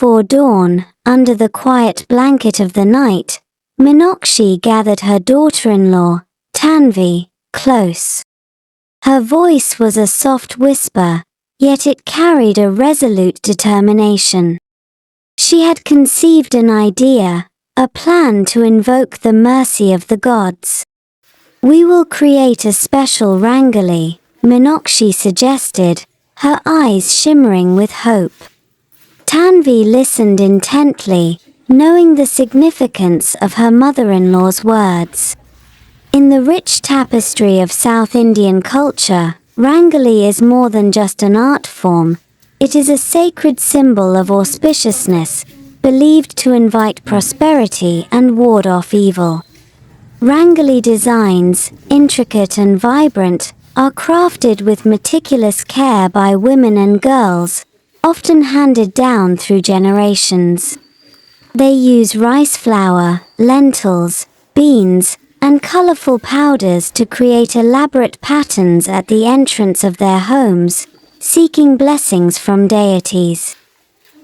before dawn, under the quiet blanket of the night, Meenakshi gathered her daughter-in-law, Tanvi, close. Her voice was a soft whisper, yet it carried a resolute determination. She had conceived an idea, a plan to invoke the mercy of the gods. "We will create a special Rangoli," Meenakshi suggested, her eyes shimmering with hope. Tanvi listened intently, knowing the significance of her mother-in-law's words. In the rich tapestry of South Indian culture, Rangoli is more than just an art form. It is a sacred symbol of auspiciousness, believed to invite prosperity and ward off evil. Rangoli designs, intricate and vibrant, are crafted with meticulous care by women and girls, often handed down through generations. They use rice flour, lentils, beans, and colorful powders to create elaborate patterns at the entrance of their homes, seeking blessings from deities.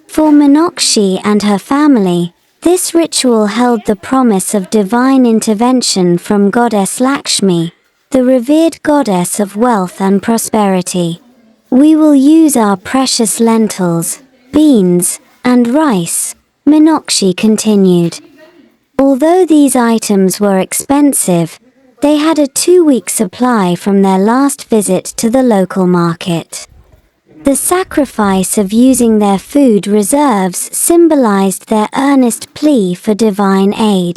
For Meenakshi and her family, this ritual held the promise of divine intervention from Goddess Lakshmi, the revered goddess of wealth and prosperity. "We will use our precious lentils, beans, and rice," Meenakshi continued. Although these items were expensive, they had a 2-week supply from their last visit to the local market. The sacrifice of using their food reserves symbolized their earnest plea for divine aid.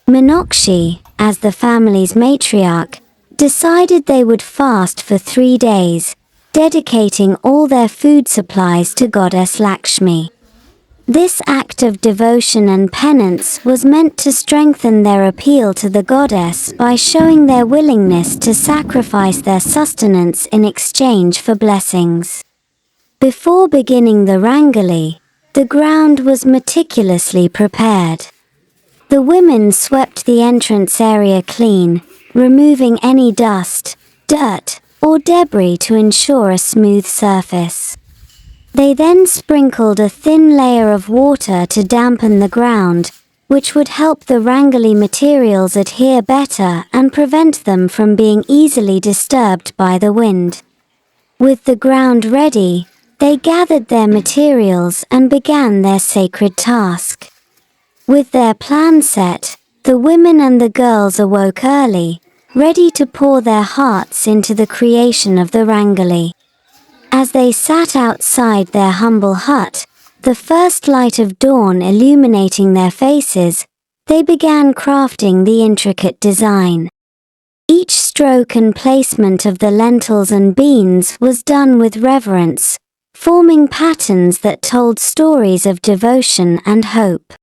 Meenakshi, as the family's matriarch, decided they would fast for 3 days, dedicating all their food supplies to Goddess Lakshmi. This act of devotion and penance was meant to strengthen their appeal to the goddess by showing their willingness to sacrifice their sustenance in exchange for blessings. Before beginning the Rangoli, the ground was meticulously prepared. The women swept the entrance area clean, removing any dust, dirt, or debris to ensure a smooth surface. They then sprinkled a thin layer of water to dampen the ground, which would help the Rangoli materials adhere better and prevent them from being easily disturbed by the wind. With the ground ready, they gathered their materials and began their sacred task. With their plan set, the women and the girls awoke early, ready to pour their hearts into the creation of the Rangoli. As they sat outside their humble hut, the first light of dawn illuminating their faces, they began crafting the intricate design. Each stroke and placement of the lentils and beans was done with reverence, forming patterns that told stories of devotion and hope.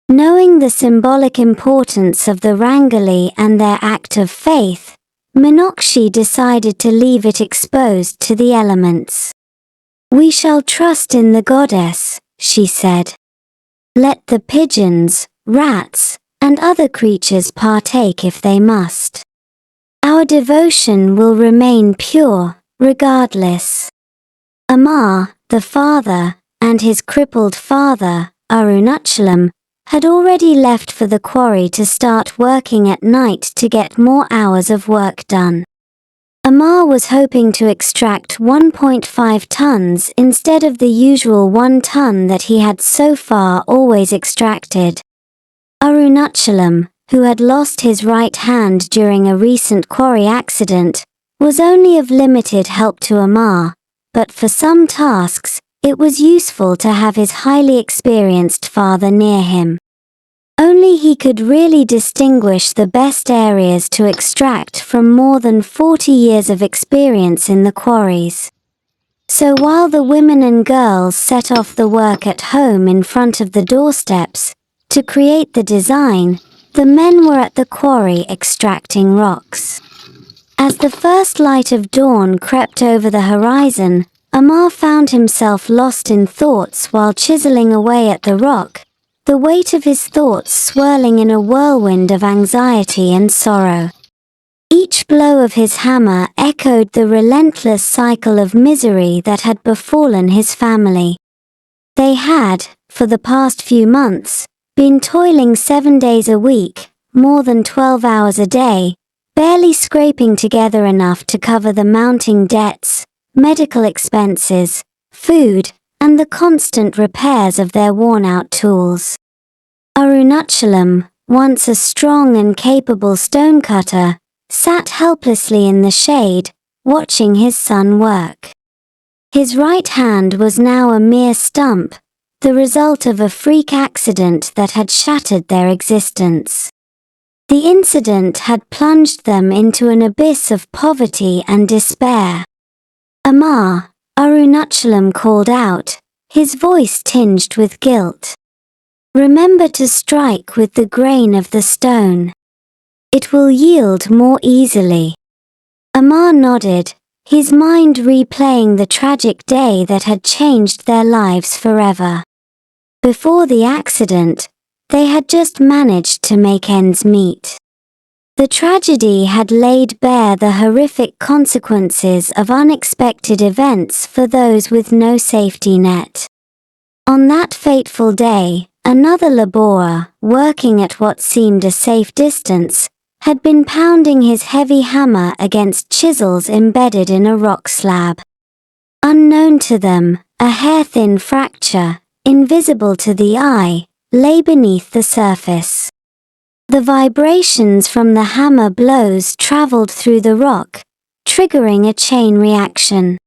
Knowing the symbolic importance of the Rangoli and their act of faith, Meenakshi decided to leave it exposed to the elements. "We shall trust in the goddess," she said. "Let the pigeons, rats, and other creatures partake if they must. Our devotion will remain pure, regardless." Amar, the father, and his crippled father, Arunachalam, had already left for the quarry to start working at night to get more hours of work done. Amar was hoping to extract 1.5 tons instead of the usual 1 ton that he had so far always extracted. Arunachalam, who had lost his right hand during a recent quarry accident, was only of limited help to Amar, but for some tasks, it was useful to have his highly experienced father near him. Only he could really distinguish the best areas to extract from more than 40 years of experience in the quarries. So while the women and girls set off the work at home in front of the doorsteps, to create the design, the men were at the quarry extracting rocks. As the first light of dawn crept over the horizon, Amar found himself lost in thoughts while chiseling away at the rock, the weight of his thoughts swirling in a whirlwind of anxiety and sorrow. Each blow of his hammer echoed the relentless cycle of misery that had befallen his family. They had, for the past few months, been toiling 7 days a week, more than 12 hours a day, barely scraping together enough to cover the mounting debts, medical expenses, food, and the constant repairs of their worn-out tools. Arunachalam, once a strong and capable stonecutter, sat helplessly in the shade, watching his son work. His right hand was now a mere stump, the result of a freak accident that had shattered their existence. The incident had plunged them into an abyss of poverty and despair. Amar, Arunachalam called out, his voice tinged with guilt. Remember to strike with the grain of the stone. It will yield more easily. Amar nodded, his mind replaying the tragic day that had changed their lives forever. Before the accident, they had just managed to make ends meet. The tragedy had laid bare the horrific consequences of unexpected events for those with no safety net. On that fateful day, another laborer, working at what seemed a safe distance, had been pounding his heavy hammer against chisels embedded in a rock slab. Unknown to them, a hair-thin fracture, invisible to the eye, lay beneath the surface. The vibrations from the hammer blows traveled through the rock, triggering a chain reaction.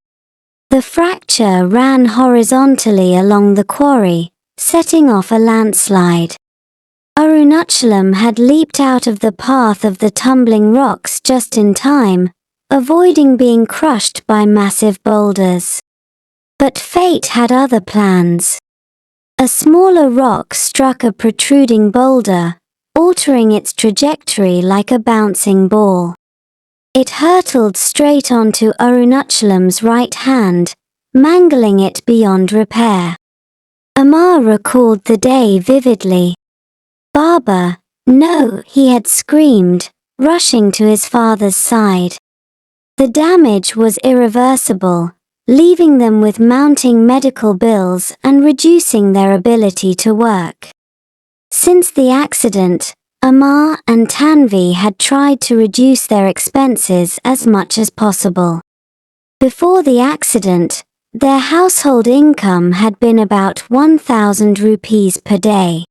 The fracture ran horizontally along the quarry, setting off a landslide. Arunachalam had leaped out of the path of the tumbling rocks just in time, avoiding being crushed by massive boulders. But fate had other plans. A smaller rock struck a protruding boulder, altering its trajectory like a bouncing ball. It hurtled straight onto Arunachalam's right hand, mangling it beyond repair. Amar recalled the day vividly. "Baba, no!" he had screamed, rushing to his father's side. The damage was irreversible, leaving them with mounting medical bills and reducing their ability to work. Since the accident, Amar and Tanvi had tried to reduce their expenses as much as possible. Before the accident, their household income had been about 1,000 rupees per day.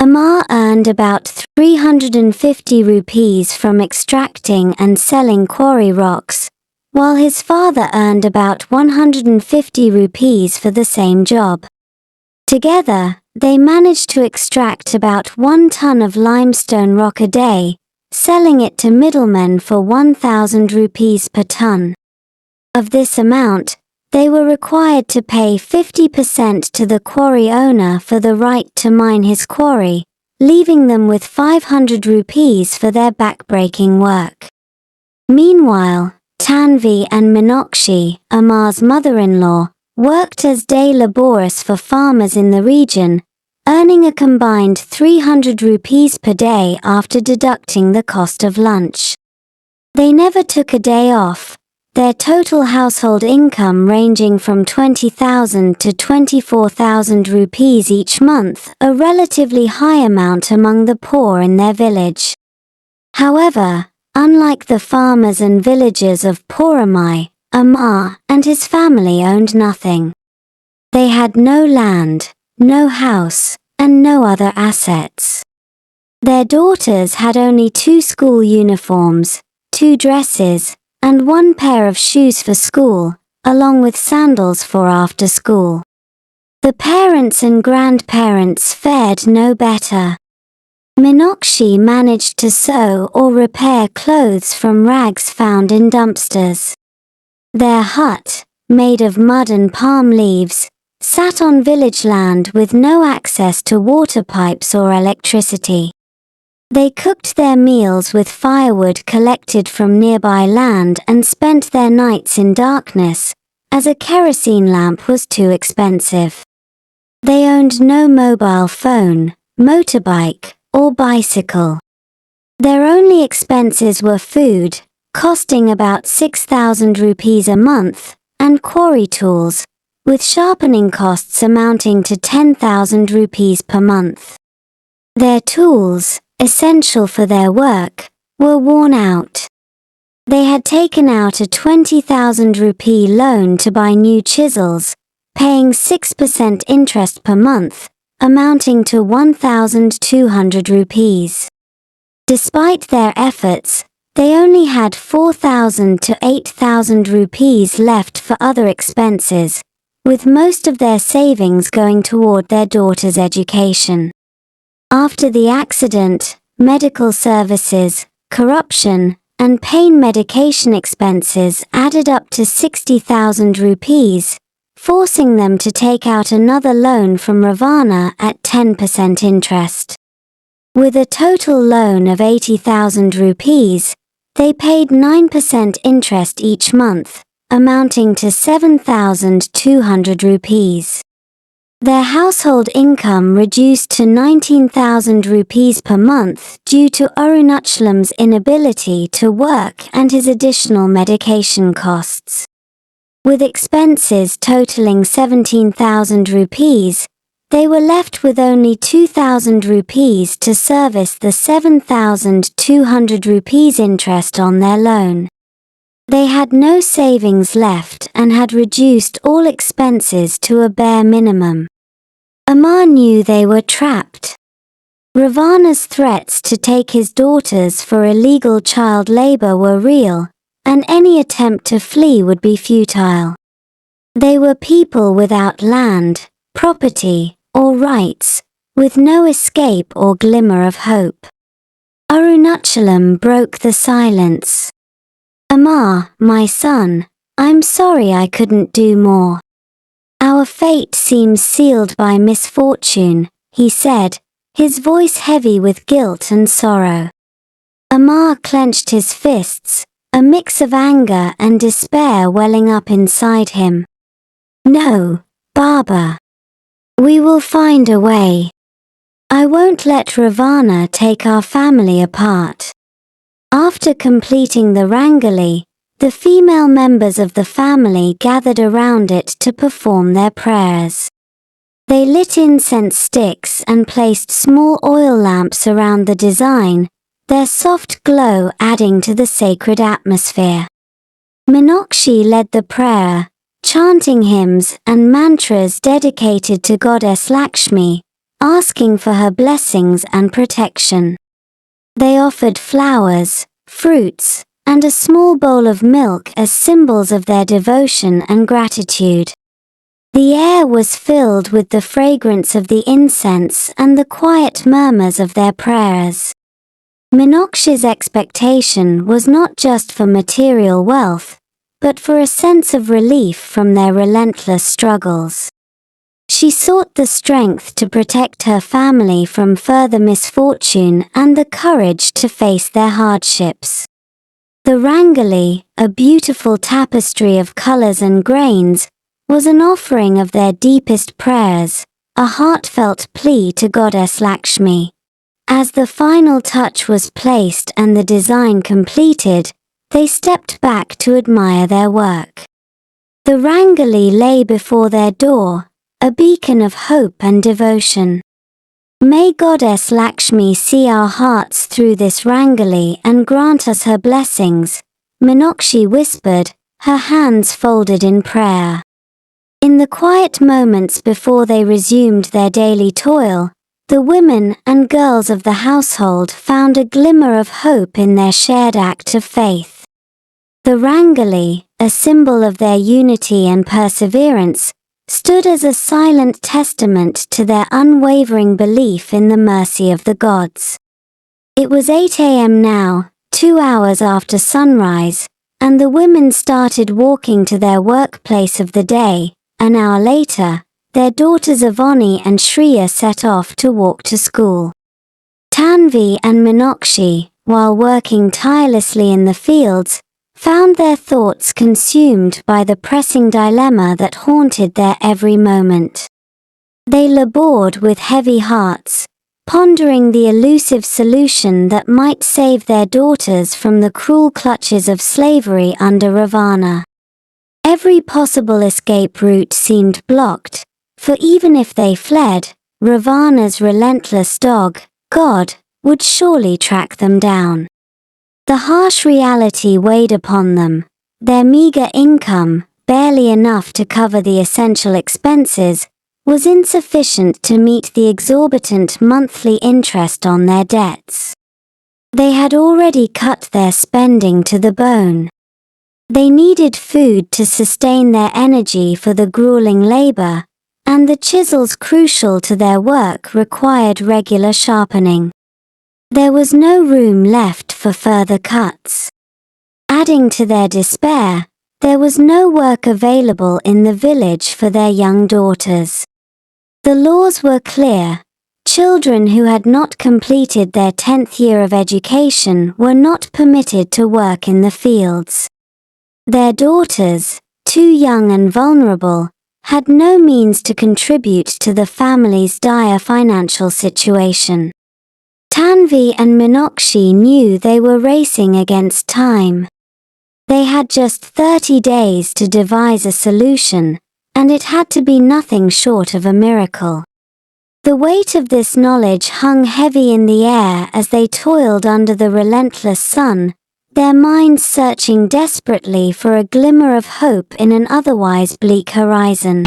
Amar earned about 350 rupees from extracting and selling quarry rocks, while his father earned about 150 rupees for the same job. Together, they managed to extract about 1 ton of limestone rock a day, selling it to middlemen for 1,000 rupees per ton. Of this amount, they were required to pay 50% to the quarry owner for the right to mine his quarry, leaving them with 500 rupees for their backbreaking work. Meanwhile, Tanvi and Meenakshi, Amar's mother-in-law, worked as day laborers for farmers in the region, earning a combined 300 rupees per day after deducting the cost of lunch. They never took a day off, their total household income ranging from 20,000 to 24,000 rupees each month, a relatively high amount among the poor in their village. However, unlike the farmers and villagers of Poraamai, Amar and his family owned nothing. They had no land, no house, and no other assets. Their daughters had only 2 school uniforms, 2 dresses, and 1 pair of shoes for school, along with sandals for after school. The parents and grandparents fared no better. Meenakshi managed to sew or repair clothes from rags found in dumpsters. Their hut, made of mud and palm leaves, sat on village land with no access to water pipes or electricity. They cooked their meals with firewood collected from nearby land and spent their nights in darkness, as a kerosene lamp was too expensive. They owned no mobile phone, motorbike, or bicycle. Their only expenses were food, costing about 6,000 rupees a month, and quarry tools, with sharpening costs amounting to 10,000 rupees per month. Their tools, essential for their work, were worn out. They had taken out a 20,000 rupee loan to buy new chisels, paying 6% interest per month, amounting to 1,200 rupees. Despite their efforts, they only had 4,000 to 8,000 rupees left for other expenses, with most of their savings going toward their daughter's education. After the accident, medical services, corruption, and pain medication expenses added up to 60,000 rupees, forcing them to take out another loan from Ravana at 10% interest. With a total loan of 80,000 rupees, they paid 9% interest each month, amounting to 7,200 rupees. Their household income reduced to 19,000 rupees per month due to Arunachalam's inability to work and his additional medication costs. With expenses totaling 17,000 rupees, they were left with only 2,000 rupees to service the 7,200 rupees interest on their loan. They had no savings left and had reduced all expenses to a bare minimum. Amar knew they were trapped. Ravana's threats to take his daughters for illegal child labor were real, and any attempt to flee would be futile. They were people without land, property, or rights, with no escape or glimmer of hope. Arunachalam broke the silence. "Amar, my son, I'm sorry I couldn't do more. Our fate seems sealed by misfortune," he said, his voice heavy with guilt and sorrow. Amar clenched his fists, a mix of anger and despair welling up inside him. "No, Baba. We will find a way. I won't let Ravana take our family apart." After completing the Rangoli, the female members of the family gathered around it to perform their prayers. They lit incense sticks and placed small oil lamps around the design, their soft glow adding to the sacred atmosphere. Meenakshi led the prayer, chanting hymns and mantras dedicated to Goddess Lakshmi, asking for her blessings and protection. They offered flowers, fruits, and a small bowl of milk as symbols of their devotion and gratitude. The air was filled with the fragrance of the incense and the quiet murmurs of their prayers. Meenakshi's expectation was not just for material wealth, but for a sense of relief from their relentless struggles. She sought the strength to protect her family from further misfortune and the courage to face their hardships. The Rangoli, a beautiful tapestry of colors and grains, was an offering of their deepest prayers, a heartfelt plea to Goddess Lakshmi. As the final touch was placed and the design completed, they stepped back to admire their work. The Rangoli lay before their door, a beacon of hope and devotion. "May Goddess Lakshmi see our hearts through this Rangoli and grant us her blessings," Meenakshi whispered, her hands folded in prayer. In the quiet moments before they resumed their daily toil, the women and girls of the household found a glimmer of hope in their shared act of faith. The Rangoli, a symbol of their unity and perseverance, stood as a silent testament to their unwavering belief in the mercy of the gods. It was 8 a.m. now, 2 hours after sunrise, and the women started walking to their workplace of the day. An hour later, their daughters Avani and Shriya set off to walk to school. Tanvi and Meenakshi, while working tirelessly in the fields, found their thoughts consumed by the pressing dilemma that haunted their every moment. They labored with heavy hearts, pondering the elusive solution that might save their daughters from the cruel clutches of slavery under Ravana. Every possible escape route seemed blocked, for even if they fled, Ravana's relentless dog, God, would surely track them down. The harsh reality weighed upon them. Their meager income, barely enough to cover the essential expenses, was insufficient to meet the exorbitant monthly interest on their debts. They had already cut their spending to the bone. They needed food to sustain their energy for the grueling labor, and the chisels crucial to their work required regular sharpening. There was no room left for further cuts. Adding to their despair, there was no work available in the village for their young daughters. The laws were clear. Children who had not completed their 10th year of education were not permitted to work in the fields. Their daughters, too young and vulnerable, had no means to contribute to the family's dire financial situation. Tanvi and Meenakshi knew they were racing against time. They had just 30 days to devise a solution, and it had to be nothing short of a miracle. The weight of this knowledge hung heavy in the air as they toiled under the relentless sun, their minds searching desperately for a glimmer of hope in an otherwise bleak horizon.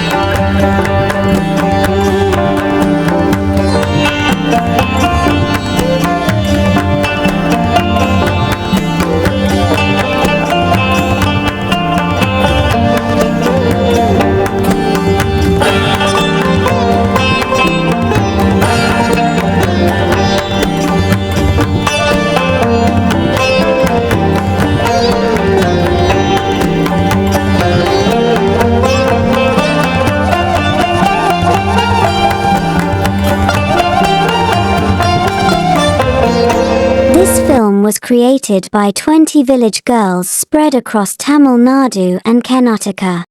Was created by 20 village girls spread across Tamil Nadu and Karnataka.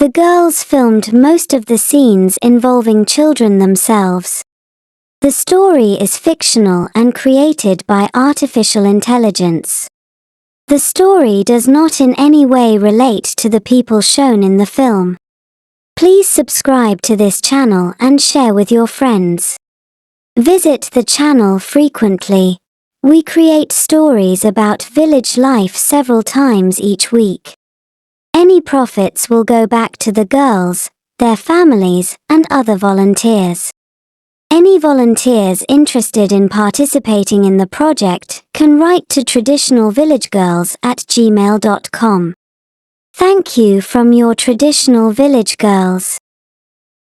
The girls filmed most of the scenes involving children themselves. The story is fictional and created by artificial intelligence. The story does not in any way relate to the people shown in the film. Please subscribe to this channel and share with your friends. Visit the channel frequently. We create stories about village life several times each week. Any profits will go back to the girls, their families, and other volunteers. Any volunteers interested in participating in the project can write to traditionalvillagegirls@gmail.com. Thank you from your traditional village girls.